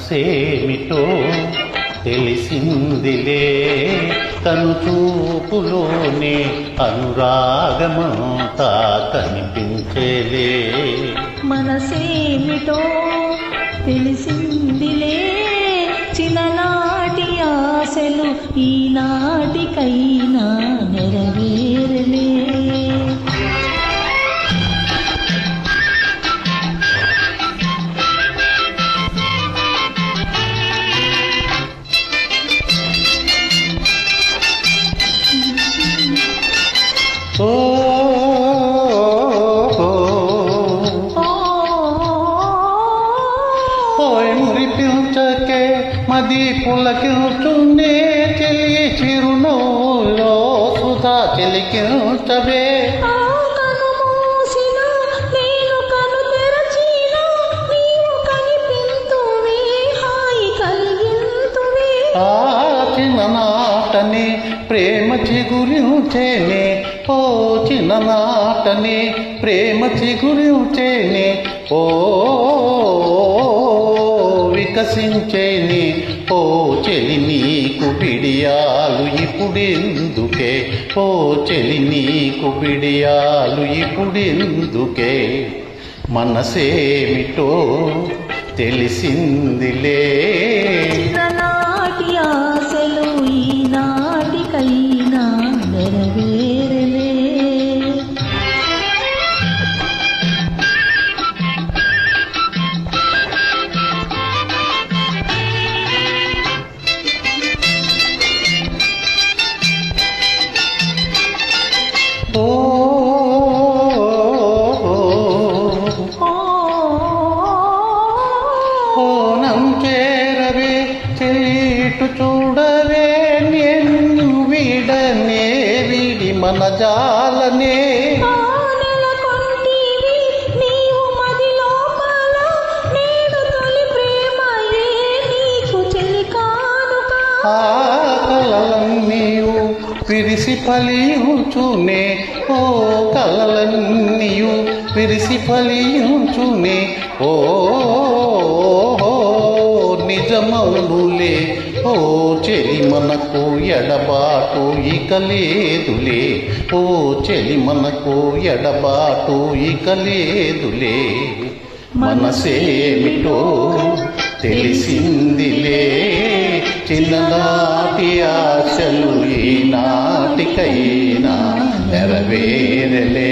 మనసేమిటో తెలిసిందిలే, కనుచూపులోనే అనురాగమంతా కనిపించేలే. మనసేమిటో తెలిసిందిలే, చిన్ననాటి ఆశలు ఈనాటికైనా నెరవేరలే. ఓ మురిపించకే మది పులకించునే, చెలి చిరునవ్వులో సుధా చెలికించవే. చిన్ననాటనే ప్రేమ చిగురించేనే, ఓ చిన్ననాటనే ప్రేమ చిగురించేనే, ఓ వికసించేనే. ఓ చెలి నీకు బిడియాలు ఇప్పుడెందుకే, ఓ చెలి నీకు బిడియాలు ఇప్పుడెందుకే. మనసేమిటో తెలిసిందిలే, నాటి ఆశలు ఈనాటికైనా నెరవేరలే. ఓనం చేరవే చెల్లిటు చూడవే, నేను వీడనే వీడి మన జాలనే. ఆ కలలన్నీయు విరిసి ఫలించునే, ఓ కలలన్నీయు విరిసి ఫలించునే, ఓ నిజమౌనులే. ఓ చెలి మనకు ఎడబాటు ఇక లేదులే, ఓ చెలి మనకు ఎడబాటు ఇక లేదులే. మనసేమిటో తెలిసిందిలే, చిన్ననాటి ఆశలు ఈనాటికైనా నెరవేరలే.